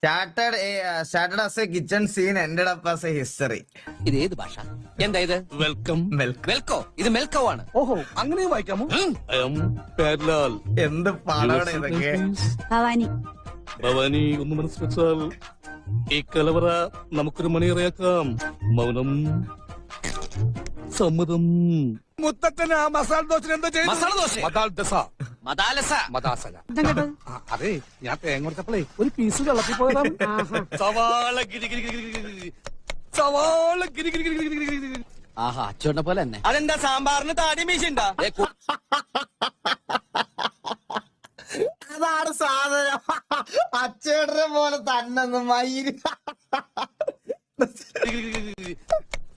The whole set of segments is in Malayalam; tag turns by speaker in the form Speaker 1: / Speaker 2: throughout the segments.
Speaker 1: Started as a kitchen scene, ended up as a history.
Speaker 2: ഇത് ഏത് ഭാഷ? എന്താ ഇത്?
Speaker 3: വെൽക്കം.
Speaker 2: വെൽക്കോ? ഇത് മെൽക്കോ ആണ്.
Speaker 3: ഓഹോ, അങ്ങനെ വായിക്കാമോ? പേർലാൽ.
Speaker 1: എന്ത് പാടാണ് ഇതൊക്കെ.
Speaker 4: ഭവാനി.
Speaker 3: ഭവാനി, ഒന്ന് മനസ്സ് വെച്ചാൽ ഈ കലവറ നമുക്കൊരു മണിയറയാക്കാം. മൗനം, സമ്മതം. മുത്തച്ഛന് ആ മസാല ദോശ എന്താ ചെയ്തു?
Speaker 2: മസാല ദോശ? മദാലസ.
Speaker 3: മദാസല. അതെ, ഞാൻ തേങ്ങ കൊടുത്തപ്പോഴേ ഒരു പീസ് വെള്ളത്തിൽ പോയതാണ്. സവാള ഗിരി ഗിരി ഗിരി ഗിരി ഗിരി. സവാള ഗിരി ഗിരി ഗിരി ഗിരി ഗിരി ഗിരി.
Speaker 2: ആഹാ, അച്ചോണ്ട പോലെ തന്നെ.
Speaker 5: അതെന്താ സാമ്പാറിന് താടി മീശുണ്ടാ?
Speaker 1: അതാണ് സാധനം. അച്ചേട്ടനെ പോലെ തന്നെ മയില്.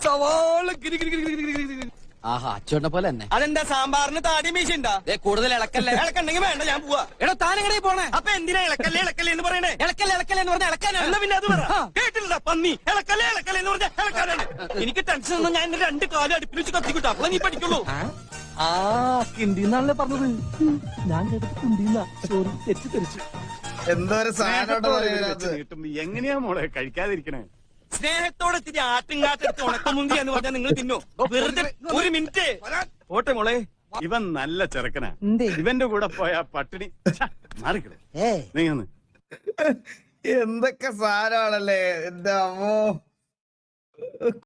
Speaker 3: സവാള ഗിരി ഗിരി ഗിരി ഗിരി ഗിരി ഗിരി.
Speaker 2: ആഹാ, അച്ചോണ്ട പോലെ തന്നെ.
Speaker 5: അതെന്താ സാമ്പാറിന് താടി മീശുണ്ടാ?
Speaker 2: കൂടുതൽ ഇളക്കല്ലേ.
Speaker 5: ഇളക്കണ്ടെങ്കിൽ വേണ്ട, ഞാൻ പോവാ.
Speaker 2: എടോ, താനെങ്ങനെ പോണേ?
Speaker 5: അപ്പൊ എന്തിനാ ഇളക്കല്ലേ ഇളക്കല്ലേ എന്ന് പറയണേ?
Speaker 2: ഇളക്കല്ലേ ഇളക്കല്ലേ എന്ന് പറഞ്ഞാൽ ഇളക്കാനാണ്.
Speaker 5: എന്നാ പിന്നെ അത് പറ. കേട്ടില്ല പന്നി. ഇളക്കല്ലേ ഇളക്കല്ലേ എന്ന് പറഞ്ഞാൽ ഇളക്കാനാണ്. എനിക്ക് ടെൻഷൻ ഒന്നും ഞാൻ എന്റെ 2 കാലും അടുപ്പിൽ വെച്ച് കത്തിക്കിട്ടു. അപ്പൊ നീ പഠിക്കുള്ളൂ.
Speaker 3: ആ, കിണ്ടിന്നാണല്ലേ പറഞ്ഞത്. ഞാൻ കേട്ടത് കുണ്ടിന്ന. സോറി, തെറ്റിദ്ധരിച്ചു.
Speaker 1: എന്തോ ഒരു സാധനം.
Speaker 6: എങ്ങനെയാ മോളെ കഴിക്കാതിരിക്കണേ?
Speaker 5: സ്നേഹത്തോടെ ഇത്തിരി ആട്ടുംകാട്ടെടുത്ത് ഉണക്കമുന്തി എന്ന് പറഞ്ഞാൽ നിങ്ങൾ തിന്നോ? വെറുതെ ഒരു മിനിറ്റ് ഓട്ടെ മോളെ.
Speaker 6: ഇവൻ നല്ല ചെറുക്കനാ. ഇവന്റെ കൂടെ പോയ പട്ടിണി മാറിക്കിടേ. നീ ഒന്ന്
Speaker 1: എന്തൊക്കെ സാധനമാണല്ലേ എന്റെ അമ്മോ.